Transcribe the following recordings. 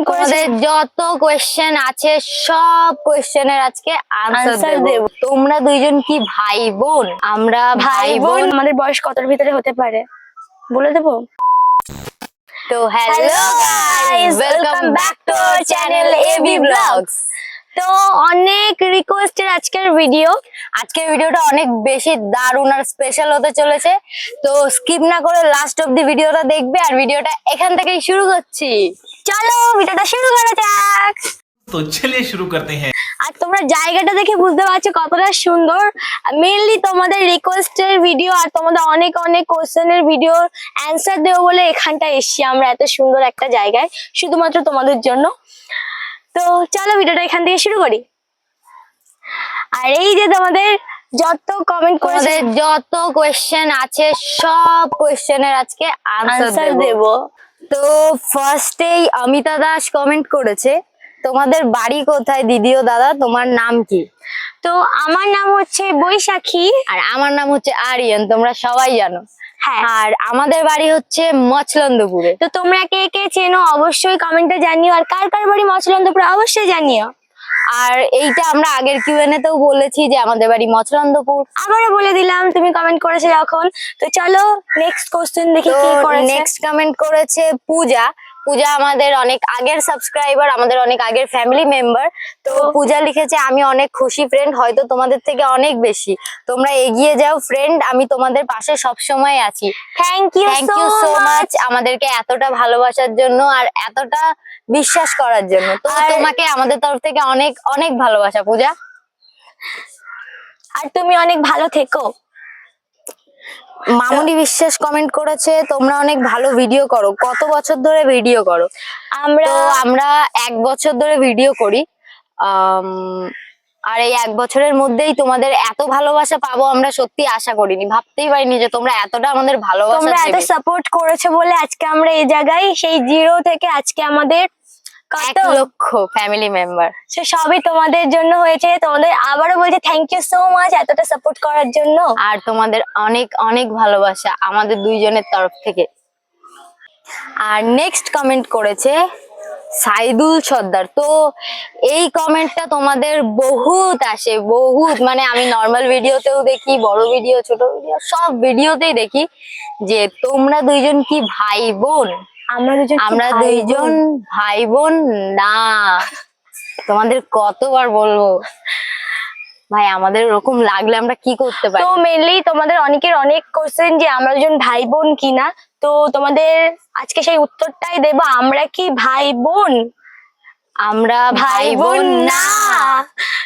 করেছে, যত কোয়েশ্চেন আছে সব কোয়েশ্চেনের আজকে আনসার দেব। তোমরা দুইজন কি ভাই বোন? আমরা ভাই বোন। আমাদের বয়স কতর ভিতরে হতে পারে বলে দেবো? তো hello guys, welcome back to our channel AB blogs. তো অনেক রিকোয়েস্টের আজকের ভিডিওটা অনেক বেশি দারুণ আর স্পেশাল হতে চলেছে। তো স্কিপ না করে লাস্ট অব্দি ভিডিওটা দেখবে, আর ভিডিওটা এখান থেকেই শুরু করছি। চলো ভিডিওটা শুরু করা যাক। তো চলিए শুরু করতে हैं। আর তোমরা জায়গাটা দেখে বুঝতে পারছো কতটা সুন্দর। মেইনলি তোমাদের রিকোয়েস্টের ভিডিও আর তোমাদের অনেক অনেক কোশ্চেনের ভিডিও অ্যান্সার দেবো বলে এখানটা এসছি আমরা, এত সুন্দর একটা জায়গায় শুধুমাত্র তোমাদের জন্য। তো চলো ভিডিওটা এখান থেকে শুরু করি। আর এই যে তোমাদের যত কমেন্ট করেছে, যত কোয়েশ্চেন আছে সব কোয়েশ্চেনের আজকে আনসার দেব। তো ফার্স্টেই অমিতা দাস কমেন্ট করেছে, তোমাদের বাড়ি কোথায় দিদি ও দাদা, তোমার নাম কি? তো আমার নাম হচ্ছে বৈশাখী আর আমার নাম হচ্ছে আরিয়ান, তোমরা সবাই জানো। হ্যাঁ, আর আমাদের বাড়ি হচ্ছে মচলন্দপুরে। তো তোমরা কে কে চেনো অবশ্যই কমেন্টে জানিও, আর কার কার বাড়ি মচলন্দপুরে অবশ্যই জানিও। আর এইটা আমরা আগের কিউএনএ তেও বলেছি যে আমাদের বাড়ি মচলন্দপুর, আবারও বলে দিলাম তুমি কমেন্ট করেছো যখন। তো চলো নেক্সট কোশ্চেন দেখি কি করেছে। নেক্সট কমেন্ট করেছে পূজা। পূজা আমাদের অনেক আগের সাবস্ক্রাইবার, আমাদের অনেক আগের ফ্যামিলি মেম্বার। তো পূজা লিখেছে, আমি অনেক খুশি ফ্রেন্ড, হয়তো তোমাদের থেকে অনেক বেশি। তোমরা এগিয়ে যাও ফ্রেন্ড, আমি তোমাদের পাশে সব সময় আছি। থ্যাংক ইউ সো মাচ আমাদেরকে এতটা ভালোবাসার জন্য আর এতটা বিশ্বাস করার জন্য। তো তোমাকে আমাদের তরফ থেকে অনেক অনেক ভালোবাসা পূজা, আর তুমি অনেক ভালো থেকো। মামুনি বিশ্বাস কমেন্ট করেছে, তোমরা অনেক ভালো ভিডিও করো, কত বছর ধরে ভিডিও করো? আমরা 1 বছর ধরে ভিডিও করি। আর এই 1 বছরের মধ্যেই তোমাদের এত ভালোবাসা পাবো আমরা সত্যি আশা করিনি, ভাবতেই পারিনি যে তোমরা এতটা আমাদের ভালোবাসা তোমরা এত সাপোর্ট করেছো বলে আজকে আমরা এই জায়গায়, সেই জিরো থেকে আজকে আমাদের 1 লক্ষ ফ্যামিলি মেম্বার। সে সবই তোমাদের জন্য হয়েছে। তোমাদের আবারও বলছি থ্যাংক ইউ সো মাচ এতটা সাপোর্ট করার জন্য, আর তোমাদের অনেক অনেক ভালোবাসা আমাদের দুইজনের তরফ থেকে। আর নেক্সট কমেন্ট করেছে সাইদুল সর্দার। তো এই কমেন্টটা তোমাদের বহুত আসে, বহুত, মানে আমি নর্মাল ভিডিওতেও দেখি, বড় ভিডিও ছোট ভিডিও সব ভিডিওতেই দেখি যে তোমরা দুইজন কি ভাই বোন? আমরা দুইজন ভাই বোন না। তোমাদের কতবার বলবো ভাই, আমাদের ওরকম লাগলে আমরা কি করতে পারি? তো মেনলি তোমাদের অনেকের অনেক কোশ্চেন যে আমরা দুজন ভাই বোন কিনা, তো তোমাদের আজকে সেই উত্তরটাই দেব, আমরা কি ভাই বোন? আমরা ভাই বোন না।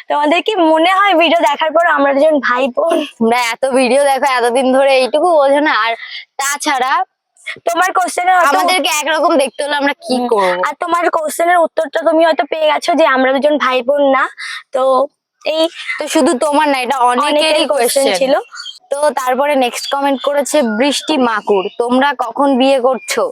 তোমাদের কি মনে হয় ভিডিও দেখার পর আমরা দুজন ভাই বোন? তোমরা এত ভিডিও দেখো এতদিন ধরে, এইটুকু বোঝো না। আর তাছাড়া তোমার কোশ্চেনের আমাদেরকে একরকম দেখতে হলে আমরা কি করব? আর তোমার কোশ্চেনের উত্তরটা তুমি হয়তো পেয়ে গেছো যে আমরা দুজন ভাই বোন না। তো এই তো শুধু তোমার না, এটা অনেকেরই কোশ্চেন ছিল। তো তারপরে নেক্সট কমেন্ট করেছে বৃষ্টি মাকুর, তোমরা কখন বিয়ে করছো?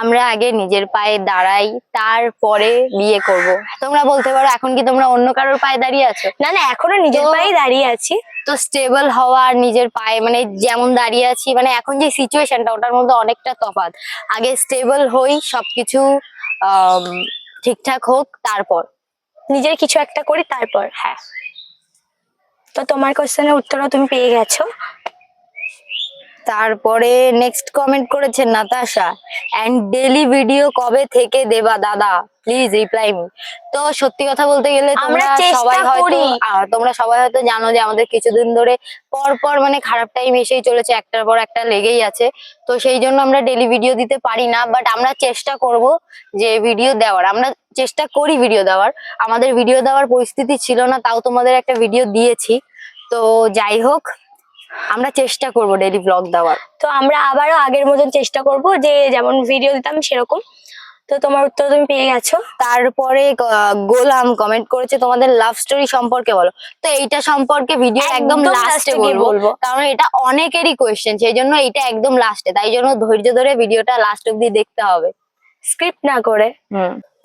আমরা আগে নিজের পায়ে দাঁড়াই, তারপরে বিয়ে করব। তোমরা বলতে পারো এখন কি তোমরা অন্য কারোর পায়ে দাঁড়িয়ে আছো? না না, এখনো নিজের পায়ে দাঁড়িয়ে আছি। তো স্টেবল হওয়া আর নিজের পায়ে, মানে যেমন দাঁড়িয়ে আছি, মানে এখন যে সিচুয়েশনটা ওটার মধ্যে অনেকটা তফাৎ। আগে স্টেবল হই, সবকিছু ঠিকঠাক হোক, তারপর নিজের কিছু একটা করি, তারপর। হ্যাঁ। তো তোমার কোশ্চেনের উত্তরও তুমি পেয়ে গেছো। তারপরে নেক্সট কমেন্ট করেছে নাতাশা, এন্ড ডেইলি ভিডিও কবে থেকে দেবা দাদা, প্লিজ রিপ্লাই মি। তো সত্যি কথা বলতে গেলে তোমরা সবাই হয়তো জানো যে আমাদের কিছুদিন ধরে পর পর মানে খারাপ টাইম এসেই চলেছে, একটার পর একটা লেগেই আছে। তো সেই জন্য আমরা ডেইলি ভিডিও দিতে পারি না, বাট আমরা চেষ্টা করব যে ভিডিও দেওয়ার, আমরা চেষ্টা করি ভিডিও দেওয়ার। আমাদের ভিডিও দেওয়ার পরিস্থিতি ছিল না, তাও তোমাদের একটা ভিডিও দিয়েছি। তো যাই হোক, আমরা চেষ্টা করব ডেইলি ব্লগ দেওয়ার। তো আমরা আবারও আগের মতন চেষ্টা করব যে যেমন ভিডিও দিতাম সেরকম। তো তোমার উত্তর তুমি পেয়ে গেছো। তারপরে গোলাম কমেন্ট করেছে, তোমাদের লাভ স্টোরি সম্পর্কে বলো। তো এইটা সম্পর্কে ভিডিও একদম লাস্টে বলবো, কারণ এটা অনেকেরই কোয়েশ্চেন, সেই জন্য এটা একদম লাস্টে, তাই জন্য ধৈর্য ধরে ভিডিওটা লাস্ট অব্দি দেখতে হবে, স্ক্রিপ্ট না করে।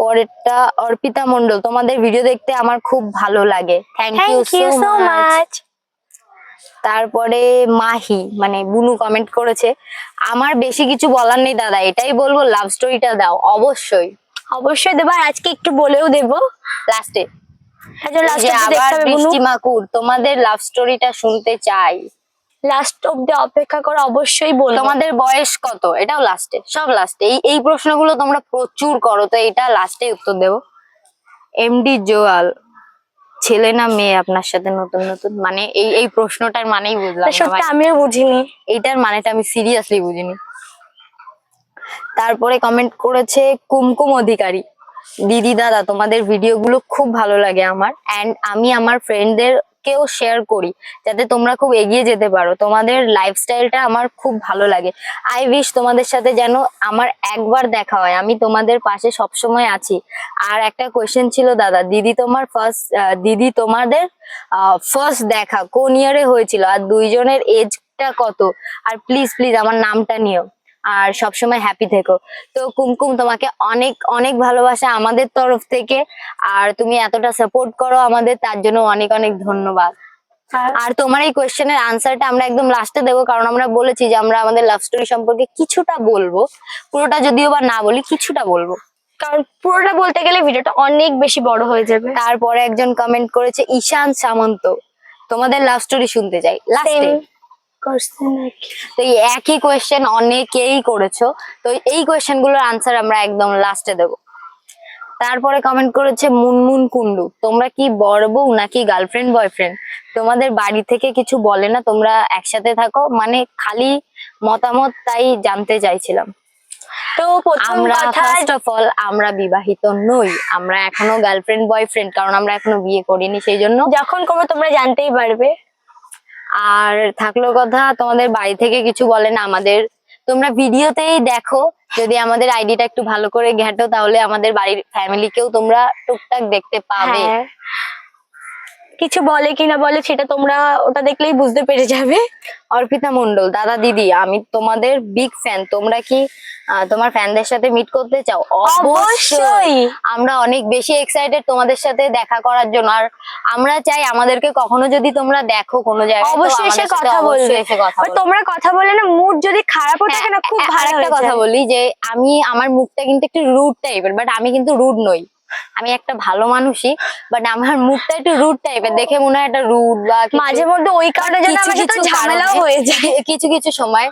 পরেরটা অর্পিতা মন্ডল, তোমাদের ভিডিও দেখতে আমার খুব ভালো লাগে, থ্যাংক ইউ সো মাচ। তারপরে মাহি মানে বুনু কমেন্ট করেছে, আমার বেশি কিছু বলার নেই দাদা, এটাই বলবো লাভ স্টোরিটা দাও। অবশ্যই অবশ্যই দেবো, আর আজকে একটু বলেও দেবো লাস্টে। লাস্ট যে অব্দি আবার দেখতে হবে বুনু, বৃষ্টি মাকুর তোমাদের লাভ স্টোরিটা শুনতে চাই। লাস্ট অব্দি অপেক্ষা করে অবশ্যই বলবো। তোমাদের বয়স কত, এটাও লাস্টে, সব লাস্টে। এই প্রশ্নগুলো তোমরা প্রচুর করো, তো এটা লাস্টে উত্তর দেবো। এমডি জোয়াল, ছেলে না মেয়ে আপনার সাথে নতুন নতুন, মানে এই প্রশ্নটার মানেই বুঝলাম না সত্যি ভাই। আমিও বুঝিনি। এইটার মানেটা আমি সিরিয়াসলি বুঝিনি। তারপরে কমেন্ট করেছে কুমকুম অধিকারী, দিদি দাদা তোমাদের ভিডিওগুলো খুব ভালো লাগে আমার, এন্ড আমি আমার ফ্রেন্ডদের কেও শেয়ার করি যাতে তোমরা খুব এগিয়ে যেতে পারো। তোমাদের লাইফস্টাইলটা আমার খুব ভালো লাগে। আই উইশ তোমাদের সাথে যেন আমার একবার দেখা হয়, আমি তোমাদের পাশে সবসময় আছি। আর একটা কোয়েশ্চেন ছিল দাদা, দিদি তোমাদের ফার্স্ট দেখা কোন ইয়ারে হয়েছিল, আর দুইজনের এজটা কত, আর প্লিজ প্লিজ আমার নামটা নিও, আর সবসময় হ্যাপি থেকো। তো কুমকুম, তোমাকে অনেক অনেক ভালোবাসা আমাদের তরফ থেকে, আর তুমি এতটা সাপোর্ট করো আমাদের, তার জন্য অনেক অনেক ধন্যবাদ। আর তোমার এই কোয়েশ্চেনের আনসারটা আমরা একদম লাস্টে দেবো, কারণ আমরা বলেছি যে আমরা আমাদের লাভ স্টোরি সম্পর্কে কিছুটা বলবো, পুরোটা যদিও বা না বলি কিছুটা বলবো, কারণ পুরোটা বলতে গেলে ভিডিওটা অনেক বেশি বড় হয়ে যাবে। তারপরে একজন কমেন্ট করেছে ঈশান সামন্ত, তোমাদের লাভ স্টোরি শুনতে চাই লাস্টে। তো এই একই কোয়েশ্চেন অনেকেই করেছো, তো এই কোয়েশ্চেন গুলোর আনসার আমরা একদম লাস্টে দেবো। তারপরে কমেন্ট করেছে মুনমুন কুন্ডু, তোমরা কি বড় বউ নাকি গার্লফ্রেন্ড বয়ফ্রেন্ড, তোমাদের বাড়ি থেকে কিছু বলে না তোমরা একসাথে থাকো, মানে খালি মতামত তাই জানতে চাইছিলাম। তো প্রথম আমরা কথা, ফার্স্ট অফ অল আমরা বিবাহিত নই, আমরা এখনো গার্লফ্রেন্ড বয়ফ্রেন্ড, কারণ আমরা এখনো বিয়ে করিনি, সেই জন্য। যখন করবো তোমরা জানতেই পারবে। আর থাকলো কথা, তোমাদের বাড়ি থেকে কিছু বলে না আমাদের, তোমরা ভিডিওতেই দেখো, যদি আমাদের আইডিটা একটু ভালো করে ঘেঁটো তাহলে আমাদের বাড়ির ফ্যামিলিকেও তোমরা টুকটাক দেখতে পাবে। হ্যাঁ, কিছু বলে কিনা বলে সেটা তোমরা ওটা দেখলেই বুঝতে পেরে যাবে। অর্পিতা মন্ডল, দাদা দিদি আমি তোমাদের বিগ ফ্যান, তোমরা কি তোমার ফ্যানদের সাথে মিট করতে চাও? অবশ্যই। আমরা অনেক বেশি এক্সাইটেড তোমাদের সাথে দেখা করার জন্য, আর আমরা চাই আমাদেরকে কখনো যদি তোমরা দেখো কোনো জায়গায়, তো অবশ্যই এসে আমাদের সাথে কথা বলবে। অবশ্যই এসে কথা আর বলবে। তোমরা কথা বলে না, মুড যদি খারাপও থাকে না, খুব ভালো একটা হয়ে কথা যায়। বলি যে আমার মুখটা কিন্তু একটু রুড টাইপের, বাট আমি কিন্তু রুড নই, আমি একটা ভালো মানুষই, বাট আমার মুখটা একটু রুড টাইপের, দেখে মনে হয় একটা রুড বা মাঝে মধ্যে ওই কারণে যেন আমার সাথে ঝামেলাও হয়ে যায়। কিছু কিছু সময়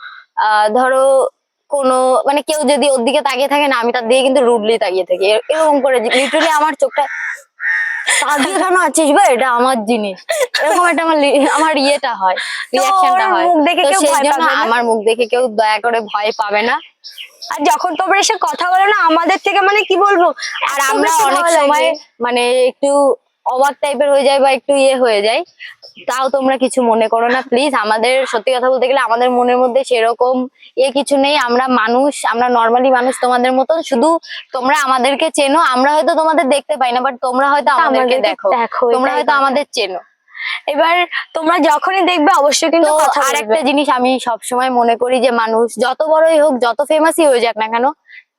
ধরো কোনো মানে কেউ যদি ওর দিকে তাকিয়ে থাকে না, আমি তার দিকে কিন্তু রুডলি তাকিয়ে থাকি, এরকম করে লিটারালি আমার চোখটা তাকিয়ে কেন আছিস ভাই, এটা আমার জিনিস, এরকম একটা আমার ইয়েটা হয়, রিয়াকশনটা হয়। মুখ দেখে তো কেউ সেই ভয় জন্য পাবে না। আমার মুখ দেখে কেউ দয়া করে ভয় পাবে না। আর যখন তোমরা এসে কথা বলো না আমাদের থেকে, মানে কি বলবো, আর আমরা অনেক সময় মানে একটু অবাক টাইপের হয়ে যায় বা একটু ইয়ে হয়ে যায়, তাও তোমরা কিছু মনে করো না প্লিজ। আমাদের সত্যি কথা বলতে গেলে আমাদের মনের মধ্যে সেরকম কিছু নেই, আমরা মানুষ, আমরা নর্মালি মানুষ তোমাদের মতো, শুধু তোমরা আমাদেরকে চেনো, আমরা হয়তো তোমাদের দেখতে পাই না, বাট তোমরা হয়তো আমাদেরকে দেখো, তোমরা হয়তো আমাদের চেনো। এবার তোমরা যখনই দেখবে অবশ্যই কিন্তু কথা আর বলবে। একটা জিনিস আমি সবসময় মনে করি যে মানুষ যত বড়ই হোক, যত ফেমাসই হয়ে যাক না কেন,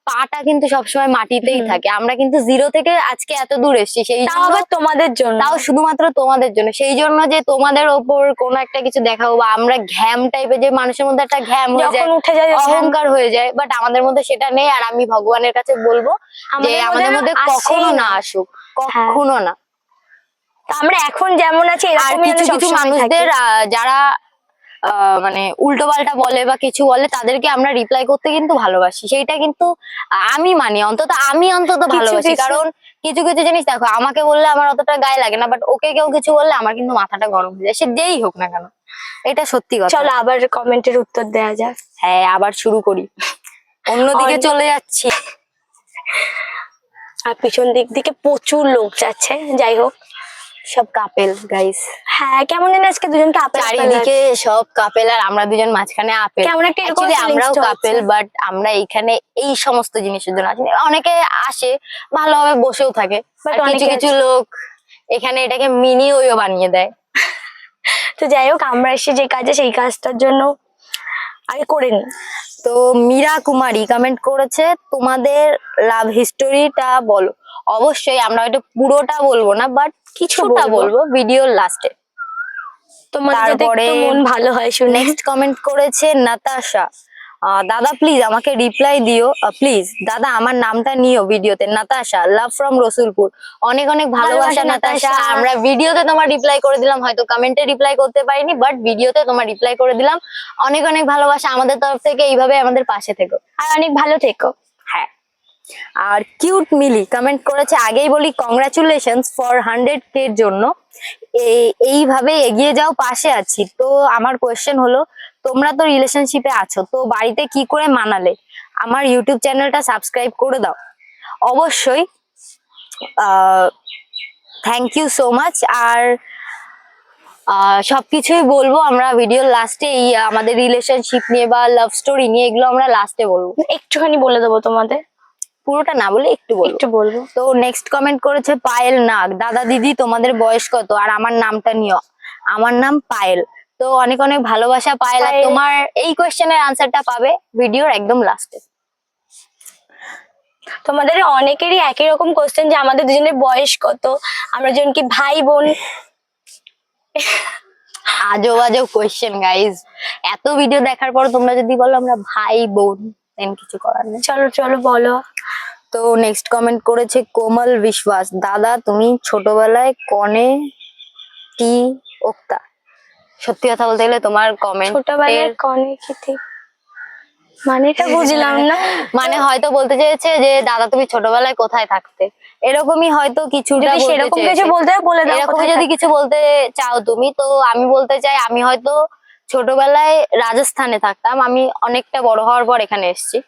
পাটা কিন্তু সবসময় মাটিতেই থাকে। আমরা কিন্তু জিরো থেকে আজকে এত দূর এসেছি, সেই তাও আবার তোমাদের জন্য, তাও শুধুমাত্র তোমাদের জন্য। সেই জন্য যে তোমাদের ওপর কোনো একটা কিছু দেখাবো, বা আমরা ঘ্যাম টাইপের, যে মানুষের মধ্যে একটা ঘ্যাম হয়ে যায়, উঠে যায় অহংকার হয়ে যায়, বাট আমাদের মধ্যে সেটা নেই। আর আমি ভগবানের কাছে বলবো যে আমাদের মধ্যে কখনো না আসুক, কখনো না। আমরা এখন যেমন আছি, আর কিছু কিছু মানুষদের যারা মানে উল্টো পাল্টা বলে বা কিছু বলে, তাদেরকে আমরা রিপ্লাই করতে কিন্তু ভালোবাসি, সেইটা কিন্তু আমি মানি, আমি অন্তত ভালোবাসি। কারণ কিছু কিছু জিনিস দেখো, আমাকে বললে আমার অতটা গায়ে লাগে না, বাট ওকে কেউ কিছু বললে আমার কিন্তু মাথাটা গরম হয়ে যায়, সে যেই হোক না কেন, এটা সত্যি কথা। চলো আবার কমেন্টের উত্তর দেওয়া যাক। হ্যাঁ, আবার শুরু করি, অন্যদিকে চলে যাচ্ছি। আর পিছন দিক থেকে প্রচুর লোক যাচ্ছে, যাই হোক সব কাপেল গাইস। হ্যাঁ, কেমন যেন আজকে দুজনকে আপেল চারিদিকে সব কাপেল, আর আমরা দুজন মাঝখানে আপেল। কেমন একটা এরকম Actually আমরাও feelings টা কাপেল, হচ্ছে। বাট আমরা এইখানে এই সমস্ত জিনিসের জন্য আসি। অনেকে আসে ভালোভাবে বসেও থাকে, But আর কিছু অনেকে কিছু লোক এখানে এটাকে মিনি ওইও বানিয়ে দেয়। তো যাই হোক, আমরা এসে যে কাজে সেই কাজটার জন্য আগে করে নি। তো মীরা কুমারী কমেন্ট করেছে তোমাদের লাভ হিস্টোরিটা বলো। অবশ্যই আমরা হয়তো পুরোটা বলবো না, বাট কিছুটা বলবো ভিডিওর লাস্টে। তোমাদের যাতে একটু মন ভালো হয় শুনে। নেক্সট কমেন্ট করেছে নাতাশা, দাদা প্লিজ আমাকে রিপ্লাই দিও, প্লিজ দাদা আমার নামটা নিও ভিডিওতে। Natasha, love from Rasulpur. অনেক অনেক ভালোবাসা নাতাশা। আমরা ভিডিওতে তোমার রিপ্লাই করে দিলাম, হয়তো কমেন্টে রিপ্লাই করতে পারিনি, বাট ভিডিওতে তোমার রিপ্লাই করে দিলাম। অনেক অনেক ভালোবাসা আমাদের তরফ থেকে, এইভাবে আমাদের পাশে থেকো আর অনেক ভালো থেকো। হ্যাঁ। আর কিউট মিলি কমেন্ট করেছে, আগেই বলি কংগ্রাচুলেশনস ফর 100K এর জন্য, এইভাবে এগিয়ে যাও, পাশে আছি। তো আমার কোয়েশ্চেন হলো, তোমরা তো রিলেশনশিপে আছো, তো বাড়িতে কি করে মানালে? আমার ইউটিউব চ্যানেলটা সাবস্ক্রাইব করে দাও। অবশ্যই, থ্যাংক ইউ সো মাচ। আর সবকিছুই বলবো আমরা ভিডিওর লাস্টে, এই আমাদের রিলেশনশিপ নিয়ে বা লাভ স্টোরি নিয়ে, এগুলো আমরা লাস্টে বলবো। একটুখানি বলে দেবো তোমাদের, পুরোটা না বলে একটু বলবো। একটু বলবো। তো নেক্সট কমেন্ট করেছে পায়েল নাগ, দাদা দিদি তোমাদের বয়স কত আর আমার নামটা নিও? আমার নাম পায়েল। তো অনেক অনেক ভালোবাসা পায়েল, আর পায়েল। তোমার এই কোয়েশ্চেনের আনসারটা পাবে ভিডিওর একদম লাস্টে। তোমাদের অনেকেরই একই রকম কোশ্চেন যে আমাদের দুজনের বয়স কত, আমরা দুজন কি ভাই বোন। আজব আজব কোয়েশ্চেন গাইজ। এত ভিডিও দেখার পর তোমরা যদি বলো আমরা ভাই বোন, দেন কিছু করার নেই। চলো চলো বলো। তো নেক্সট কমেন্ট করেছে কোমল বিশ্বাস, দাদা তুমি ছোটবেলায় কনে টি ওক্তা? সত্যি কথা বলতে গেলে তোমার কমেন্ট ছোটবেলায় কনে কি ঠিক মানেটা বুঝলাম না। মানে হয়তো বলতে চেয়েছে যে দাদা তুমি ছোটবেলায় কোথায় থাকতে, এরকমই হয়তো কিছুটা যদি বলতে সেরকম কিছু চেয়েছে। বলতে হয় বলে দাও, এরকমই কোথায় যদি থাকতে। কিছু বলতে চাও তুমি, তো আমি বলতে চাই আমি হয়তো ছোটবেলায় রাজস্থানে থাকতাম, আমি অনেকটা বড় হওয়ার পর এখানে এসেছি।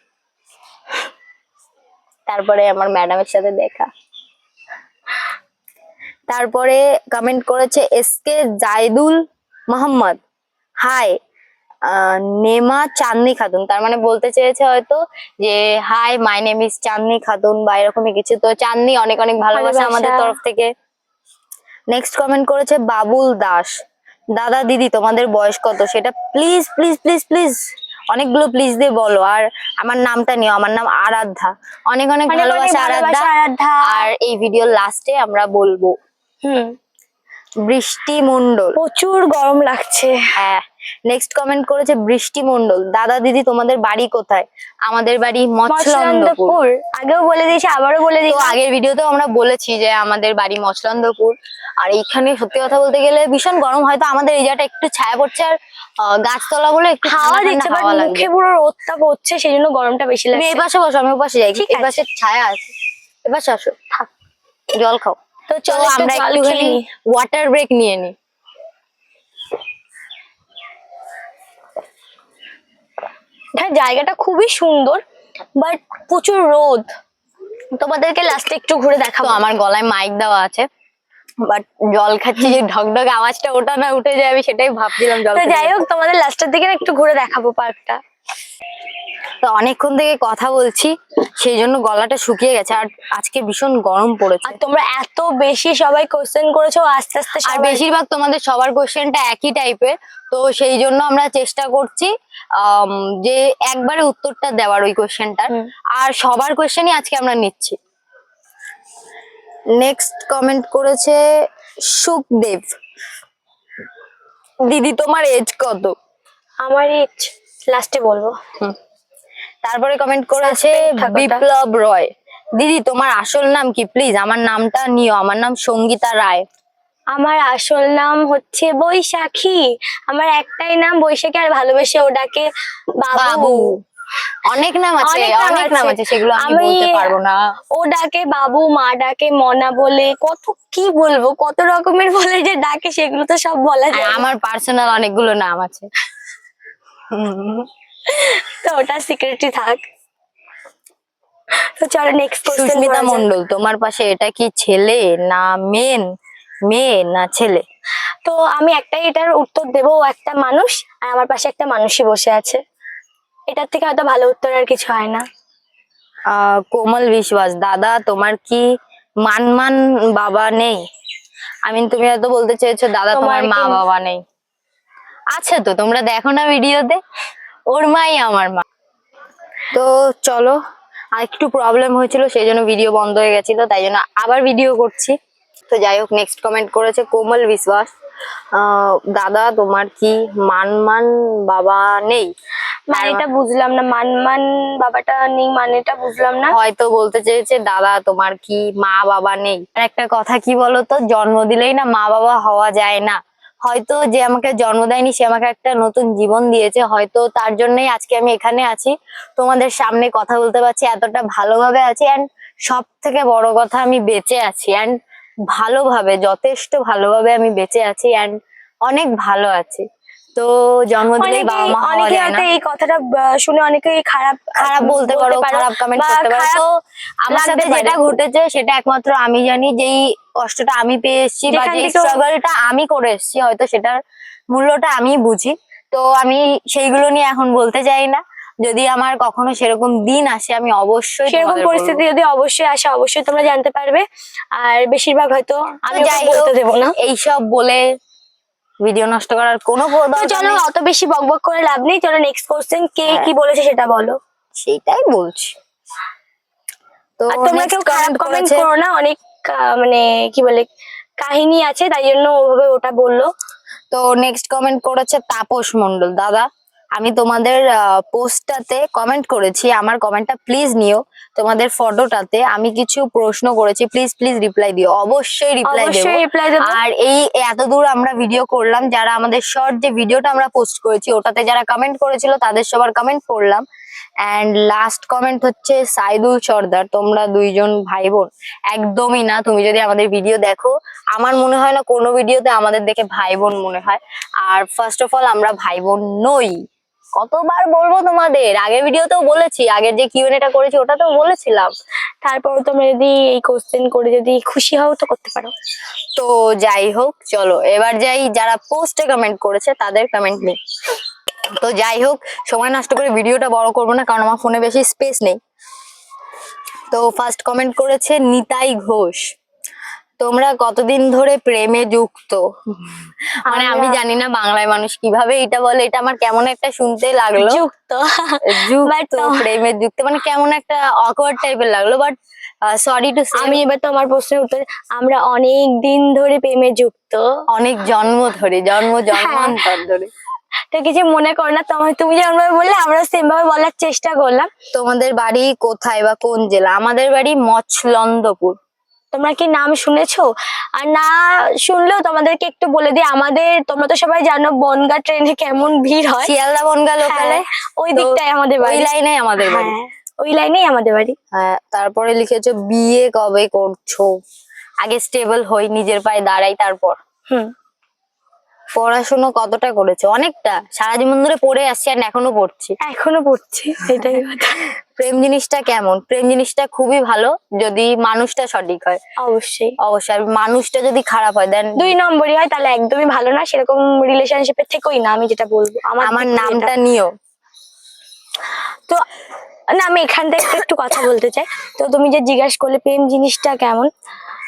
তারপরে আমার ম্যাডামের সাথে দেখা। তারপরে কমেন্ট করেছে এসকে জাইদুল মোহাম্মদ, হাই নেমা চাঁদনি খাতুন। তার মানে বলতে চেয়েছে হয়তো যে হাই মাই নেম ইজ চাঁদনি খাতুন বা এরকমই কিছু। তো চাঁদনি অনেক অনেক ভালোবাসা ভালোবাসা। আমাদের তরফ থেকে। নেক্সট কমেন্ট করেছে বাবুল দাস, দাদা দিদি তোমাদের বয়স কত সেটা প্লিজ প্লিজ প্লিজ প্লিজ অনেকগুলো প্লিজ দিয়ে বলো। আর আমার নামটা নিও, আমার নাম আরাধ্যা। অনেক অনেক অনেক অনেক ভালোবাসা ভালোবাসা আরাধ্যা। আরাধ্যা। আর এই ভিডিওর লাস্টে আমরা বলবো বৃষ্টি মণ্ডল, প্রচুর গরম লাগছে। হ্যাঁ। নেক্সট কমেন্ট করেছে বৃষ্টি মণ্ডল, দাদা দিদি তোমাদের বাড়ি কোথায়? আমাদের বাড়ি মছলন্দপুর। মছলন্দপুর, আগেও বলে দিয়েছি আবারও বলে তো দিই। আগের ভিডিওতেও আমরা বলেছি যে আমাদের বাড়ি মছলন্দপুর। আর এইখানে সত্যি কথা বলতে গেলে ভীষণ গরম, হয়তো আমাদের এই জায়গাটা একটু ছায়া পড়ছে আর গাছতলা বলে একটু হাওয়া ঠান্ডা দিচ্ছে, ঠান্ডা বাট হাওয়া লাগছে। মুখে পুরো রোদটা পড়ছে, সেই জন্য গরমটা বেশি তুমি এই লাগছে। পাশে বসো, আমি ও পাশে যাই, ঠিক এই পাশে ছায়া আছে, এ পাশে আসো, থাক জল খাও। তো তো চলো আমরা জল একটুখানি খেয়ে নিই। ওয়াটার ব্রেক নিয়ে নিই। হ্যাঁ, জায়গাটা খুবই সুন্দর, বাট প্রচুর রোদ। তোমাদেরকে লাস্টে একটু ঘুরে তো দেখাবো। আমার গলায় মাইক দেওয়া আছে, বাট জল খাচ্ছি যে ঢকঢক আওয়াজটা ওটা না উঠে যায়, আমি সেটাই ভাবছিলাম। জল তো খেতে যাই খেতে। হোক, তোমাদের লাস্টের দিকে না একটু ঘুরে দেখাবো পার্কটা। তো অনেকক্ষণ থেকে কথা বলছি, সেই জন্য গলাটা শুকিয়ে গেছে, আর আজকে ভীষণ গরম পড়েছে। আর তোমরা এত বেশি সবাই কোশ্চেন করেছো, আস্তে আস্তে আর সবাই বেশিরভাগ তোমাদের সবার কোশ্চেনটা একই টাইপের, তো সেই জন্য আমরা চেষ্টা করছি যে একবারে উত্তরটা দেওয়ার ওই কোশ্চেনটার। আর সবার কোশ্চেনই আজকে আমরা নিচ্ছি। নেক্সট কমেন্ট করেছে সুখদেব, দিদি তোমার এজ কত? আমার লাস্টে বলবো। তারপরে কমেন্ট করেছে Suspend থাকোটা। বিপ্লব রয়, দিদি তোমার আসল নাম কি প্লিজ? আমার নামটা নিও, আমার নাম সঙ্গীতা রায়। আমার আসল নাম হচ্ছে বৈশাখী। আমার একটাই নাম বৈশাখী, আর ভালোবেসে ওটাকে বাবু। বাবু। অনেক নাম আছে, অনেক নাম আছে, সেগুলো আমি বলতে পারবো না। ও ডাকে বাবু, মা ডাকে মনা বলে, কত কি বলবো, কত রকমের বলে যে ডাকে, সেগুলো তো সব বলা আর যায় না। আমার পার্সোনাল অনেকগুলো নাম আছে। তো ওটা সিক্রেটই থাক। তো চলো নেক্সট কোশ্চেন। সুস্মিতা মণ্ডল, তোমার পাশে এটা কি ছেলে না মেয়ে না ছেলে? তো আমি একটাই এটার উত্তর দেবো, ও একটা মানুষ আর আমার পাশে একটা মানুষই বসে আছে। এটার থেকে হয়তো ভালো উত্তর আর কিছু হয় না। কোমল বিশ্বাস, দাদা তোমার কি মান বাবা নেই? তুমি হয়তো বলতে চেয়েছো দাদা তোমার তোমার মা কি- বাবা নেই। আছে তো, তোমরা দেখো না ভিডিওতে, ওর মাই আমার মা। তো চলো, আর একটু প্রবলেম হয়েছিল, সেই জন্য ভিডিও বন্ধ হয়ে গেছিল, তাই জন্য আবার ভিডিও করছি। তো যাই হোক, নেক্সট কমেন্ট করেছে কোমল বিশ্বাস, দাদা তোমার কি মান বাবা নেই? মানেটা বুঝলাম না, মান বাবাটা নেই মানেটা বুঝলাম না। হয়তো বলতে চেয়েছে দাদা তোমার কি মা বাবা নেই। আর একটা কথা কি বলতো, জন্ম দিলেই না মা বাবা হওয়া যায় না। হয়তো যে আমাকে জন্ম দেয়নি সে আমাকে একটা নতুন জীবন দিয়েছে, হয়তো তার জন্যই আজকে আমি এখানে আছি, তোমাদের সামনে কথা বলতে পারছি, এতটা ভালোভাবে আছি। অ্যান্ড সব থেকে বড় কথা আমি বেঁচে আছি, অ্যান্ড ভালোভাবে, যথেষ্ট ভালোভাবে আমি বেঁচে আছি, অ্যান্ড অনেক ভালো আছি। তো জন্ম দিলেই বাবা মা হওয়া অনেকে যায় না। হয়তো এই কথাটা শুনে অনেকেই খারাপ খারাপ বলতে পারো, খারাপ কমেন্ট বা করতে পারো। খারাপ তো আমার সাথে লাগতে যেটা পারে। ঘটেছে সেটা একমাত্র আমি জানি, যেই কষ্টটা আমি পেয়ে এসেছি বা যেখান যে থেকে স্ট্রাগলটা আমি করে এসেছি, হয়তো সেটার মূল্যটা আমি বুঝি। তো আমি সেইগুলো নিয়ে এখন বলতে চাই না। যদি আমার কখনো সেরকম দিন আসে আমি অবশ্যই সেরকম তোমাদের পরিস্থিতি বলবো। যদি অবশ্যই আসে অবশ্যই তোমরা জানতে পারবে। আর বেশিরভাগ হয়তো আমি যাই ওকে বলতে হোক, দেবো না। এইসব বলে ভিডিও নষ্ট করার কোনো তো দরকার চলো নেই। অত বেশি বকবক করে লাভ নেই, চলো নেক্সট কোশ্চেন, কে হ্যাঁ। কি বলেছে সেটা বলো। সেটাই বলছি। তো আর তোমরা কেউ নেক্সট খারাপ কমেন্ট কমেন্ট করেছে, করো না, অনেক মানে কি বলে কাহিনী আছে তাই জন্য ওভাবে ওটা বললো। তো নেক্সট কমেন্ট করেছে তাপস মণ্ডল। দাদা আমি তোমাদের পোস্টটাতে কমেন্ট করেছি, আমার কমেন্টটা প্লিজ নিও। তোমাদের ফটোটাতে আমি কিছু প্রশ্ন করেছি, প্লিজ প্লিজ রিপ্লাই দিও। অবশ্যই রিপ্লাই দেবো। অবশ্যই রিপ্লাই দেবো। আর এই এত দূর আমরা ভিডিও করলাম, যারা আমাদের শর্ট যে ভিডিওটা আমরা পোস্ট করেছি ওটাতে যারা কমেন্ট করেছিল তাদের সবার কমেন্ট পড়লাম। অ্যান্ড লাস্ট কমেন্ট হচ্ছে সাইদুল সর্দার। তোমরা দুইজন ভাই বোন একদমই না। তুমি যদি আমাদের ভিডিও দেখো, আমার মনে হয় না কোনো ভিডিওতে আমাদের দেখে ভাই বোন মনে হয়। আর ফার্স্ট অফ অল আমরা ভাই বোন নই। কতবার বলবো তোমাদের, আগের ভিডিওতেও বলেছি, আগের যে কিউএনএটা করেছি ওটাতেও বলেছিলাম। তারপর তোমরা যদি এই কোশ্চেন করে যদি খুশি হও তো করতে পারো। তো যাই হোক, চলো এবার যাই যারা পোস্টে কমেন্ট করেছে তাদের কমেন্ট নেই। তো যাই হোক, সময় নষ্ট করে ভিডিওটা বড় করবো না, কারণ আমার ফোনে বেশি স্পেস নেই। তো ফার্স্ট কমেন্ট করেছে নিতাই ঘোষ। তোমরা কতদিন ধরে প্রেমে যুক্ত? মানে আমি জানি না বাংলায় মানুষ কিভাবে এটা বলে, এটা আমার কেমন একটা শুনতে লাগলো। যুক্ত যুক্ত, প্রেমে যুক্ত মানে কেমন একটা অকওয়ার্ড টাইপের লাগলো। বাট সরি টু সে, আমি এবার তোমার প্রশ্নের উত্তর, আমরা অনেক দিন ধরে প্রেমে যুক্ত। অনেক জন্ম ধরে, জন্মান্তর ধরে। তো কিছু মনে করো না, তুমি যেমন ভাবে বললে আমরা সেম ভাবে বলার চেষ্টা করলাম। তোমাদের বাড়ি কোথায় বা কোন জেলা? আমাদের বাড়ি মছলন্দপুর। তোমরা কি নাম শুনেছো? আর না শুনলেও তোমাদেরকে একটু বলে দিই, আমাদের তোমরা তো সবাই জানো বনগা ট্রেনে কেমন ভিড় হয়। শিয়ালদা বনগা লোকালে ওই দিকটাই আমাদের ওই বাড়ি, লাইনে আমাদের বাড়ি। হ্যাঁ ওই লাইনেই আমাদের বাড়ি। হ্যাঁ, তারপরে লিখেছো বিয়ে কবে করছো? আগে স্টেবল হই, নিজের পায়ে দাঁড়াই তারপর। হুম। পড়াশোনা কতটা করেছো? অনেকটা, সারা জীবন ধরে পড়ে আসছি আর এখনো পড়ছি। এখনো পড়ছি, এটাই কথা। প্রেম জিনিসটা কেমন? প্রেম জিনিসটা খুবই ভালো যদি মানুষটা সঠিক হয়। অবশ্যই অবশ্যই। আর মানুষটা যদি খারাপ হয় দেন 2 নম্বরই হয়, তাহলে একদমই ভালো না। সেরকম রিলেশনশিপের থেকেই না, আমি যেটা বলবো আমার দিক থেকে নামটা এটা। নিও। তো না, আমি এখান থেকে একটু কথা বলতে চাই। তো তুমি যে জিজ্ঞাসা করলে প্রেম জিনিসটা কেমন,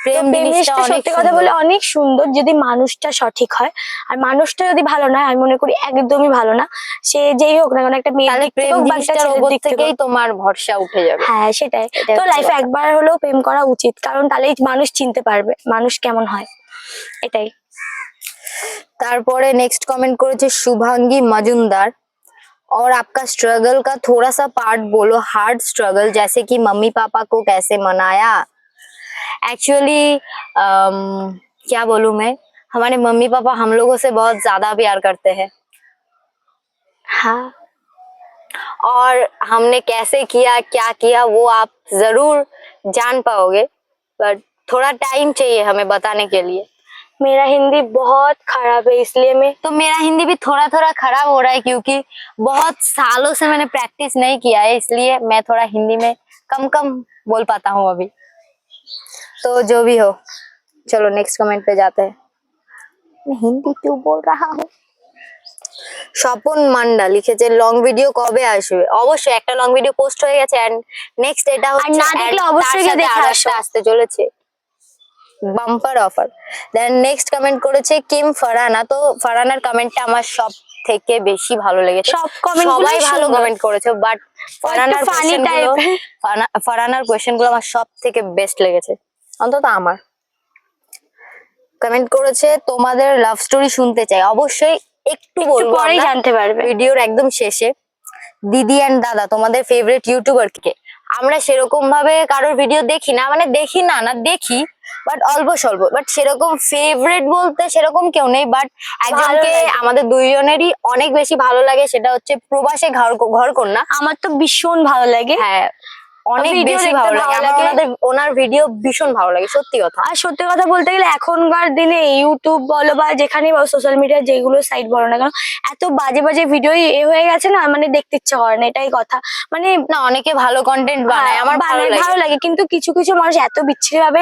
প্রেম জিনিসটা অনেক সত্যি কথা সুন্দর। বলে অনেক সুন্দর যদি মানুষটা সঠিক হয়। আর মানুষটা যদি ভালো না হয়, আমি মনে করি একদমই ভালো না। সে যেই হোক না কেন, একটা মেয়ের তাহলে দিক থেকে প্রেম হোক বা একটা জিনিসটার ছেলের উপর দিক থেকে থেকেই হোক। তোমার ভরসা উঠে যাবে। হ্যাঁ সেটাই। এটাই তো হচ্ছে লাইফে কথা। একবার হলেও প্রেম করা উচিত, কারণ তাহলেই মানুষ চিনতে পারবে মানুষ কেমন হয়। এটাই। তারপরে নেক্সট কমেंट করেছে শুভাঙ্গী মজুমদার। और आपका स्ट्रगल का थोड़ा सा पार्ट बोलो, हार्ड स्ट्रगल जैसे कि मम्मी पापा को कैसे मनाया। एक्चुअली क्या बोलूं मैं, हमारे मम्मी पापा हम लोगों से बहुत ज्यादा प्यार करते हैं, हाँ और हमने कैसे किया क्या किया वो आप जरूर जान पाओगे, बट थोड़ा टाइम चाहिए हमें बताने के लिए। मेरा हिंदी बहुत खराब है, इसलिए मैं तो मेरा हिंदी भी थोड़ा थोड़ा खराब हो रहा है, क्योंकि बहुत सालों से मैंने प्रैक्टिस नहीं किया है, इसलिए मैं थोड़ा हिंदी में कम कम बोल पाता हूँ अभी। तो जो भी हो, चलो नेक्स्ट कमेंट पे जाते हैं। मैं हिंदी क्यों बोल रहा हूँ। স্বপন মান্ডা লিখেছে লং ভিডিও কবে আসবে? অবশ্যই একটা লং ভিডিও পোস্ট হয়ে গেছে, এন্ড নেক্সট এটা হচ্ছে, না দেখলে and অবশ্যই তার গিয়ে সাথে দেখে আরো আসো। একটা আসতে চলেছে, bumper offer. Then next comment করেছে কিম ফারানা। তো ফারানার কমেন্টটা আমার সব থেকে বেশি ভালো লেগেছে। সব comment গুলোই সবাই ভালো সুন্দর। কমেন্ট করেছে, বাট ফারানার ফানি কোশ্চেন গুলো, টাইপের। ফারানার কোশ্চেন গুলো আমার সব থেকে বেস্ট লেগেছে, অন্তত আমার। কমেন্ট করেছে তোমাদের লাভ স্টোরি শুনতে চাই। অবশ্যই একটু বলবো পরেই আমরা জানতে পারবে। ভিডিওর একদম শেষে। দিদি এন্ড দাদা তোমাদের ফেভারিট ইউটিউবার কে? আমরা সেরকম ভাবে কারোর ভিডিও দেখি না, মানে দেখি না না দেখি বাট অল্প স্বল্প, বাট সেরকম ফেভারিট বলতে সেরকম কেউ নেই। বাট একজনকে লাগে। আমাদের দুইজনেরই অনেক বেশি ভালো লাগে, সেটা হচ্ছে প্রবাসে ঘর কন্যা। আমার তো ভীষণ ভালো লাগে। হ্যাঁ, অনেক ভিডিও বেশি দেখতে ভালো লাগে ভালো আমার, লাগে। ওনার ভিডিও ভীষণ ভালো লাগে, সত্যি কথা। আর সত্যি কথা বলতে গেলে এখনকার দিনে ইউটিউব বলো বা যেখানে সোশ্যাল মিডিয়া যেগুলো সাইট বলো না কেন, এত বাজে বাজে ভিডিও হয়ে গেছে না, মানে দেখতে ইচ্ছা করে না, এটাই কথা। মানে না, অনেকে ভালো কন্টেন্ট বানায়, আমার ভালো লাগে। ভালো লাগে, কিন্তু কিছু কিছু মানুষ এত বিচ্ছিরি ভাবে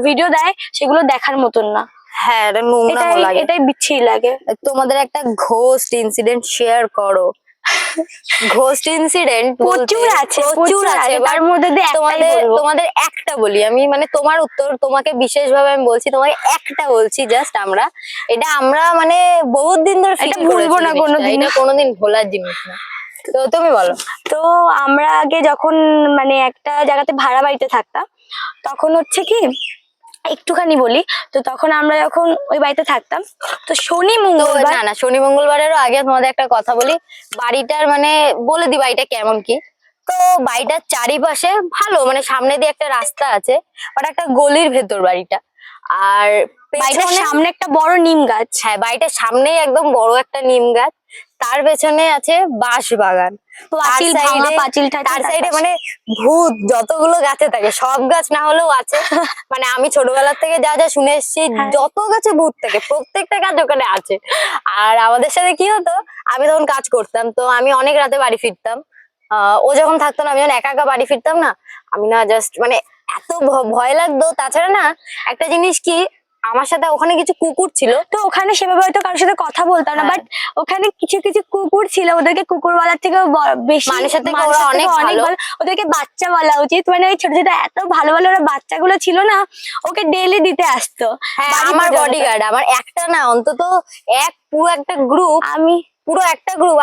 ভিডিও দেয়, সেগুলো দেখার মতন না। হ্যাঁ, এটা নোংরামো লাগে। এটাই বিচ্ছিরি লাগে। তোমাদের একটা ঘোস্ট ইনসিডেন্ট শেয়ার করো। ঘোস্ট ইনসিডেন্ট প্রচুর আছে, but তার মধ্যে দিয়ে একটাই বলবো। তোমাদের একটা বলি আমি, মানে তোমার উত্তর তোমাকে বিশেষভাবে আমি বলছি, তোমাকে একটা বলছি জাস্ট। আমরা মানে বহুত দিন ধরে এটা feel ভুলবো করেছি না জিনিসটা, কোনোদিন। এটা কোনোদিন ভোলার জিনিস না। তো তুমি বলো। তো আমরা আগে যখন মানে একটা জায়গাতে ভাড়া বাড়িতে থাকতাম, তখন হচ্ছে কি একটুখানি বলি, তো তখন আমরা যখন ওই বাড়িতে থাকতাম, তো শনি তো মঙ্গলবার না শনি মঙ্গলবারেরও আগে তোমাদের একটা কথা বলি। বাড়িটার মানে বলে দি বাড়িটা কেমন কি। তো বাড়িটার চারিপাশে ভালো, মানে সামনে দিয়ে একটা রাস্তা আছে, বাট একটা গলির ভেতর বাড়িটা। আর বাড়িটার পেছনে সামনে একটা বড় নিম গাছ। হ্যাঁ, বাড়িটার সামনেই একদম বড় একটা নিম গাছ, তার পেছনে আছে বাঁশ বাগান। পাঁচিল, ভাঙা পাঁচিল টাচিল তার তার সাইডে পাশে। মানে ভূত যতগুলো গাছে থাকে, সব গাছ না হলেও আছে। মানে আমি ছোটবেলা থেকে যা যা শুনে এসেছি, হ্যাঁ। যত গাছে ভূত থাকে প্রত্যেকটা গাছ ওখানে আছে। আর আমাদের সাথে কি হতো, আমি তখন কাজ করতাম, তো আমি অনেক রাতে বাড়ি ফিরতাম। ও যখন থাকতো না, আমি যখন একা একা বাড়ি ফিরতাম না, আমি না জাস্ট মানে এত ভয় লাগতো। তাছাড়া না একটা জিনিস কি, আমার সাথে ওখানে কিছু কুকুর ছিল। তো ওখানে সেভাবে হয়তো কারোর সাথে কথা বলতাম না, হ্যাঁ। বাট ওখানে কিছু কিছু কুকুর ছিল, ওদেরকে কুকুরওয়ালার থেকে বেশি মানুষের থেকে মানুষের ওরা থেকে অনেক ভালো। ওদেরকে বাচ্চা বলা উচিত। মানে ওই ছোট ছোট এত ভালো ভালো ওরা বাচ্চাগুলো ছিল না, ওকে ডেইলি দিতে আসতো। হ্যাঁ, বাড়ি আমার পর্যন্ত। বডিগার্ড, আমার একটা না অন্তত পুরো একটা গ্রুপ, আমি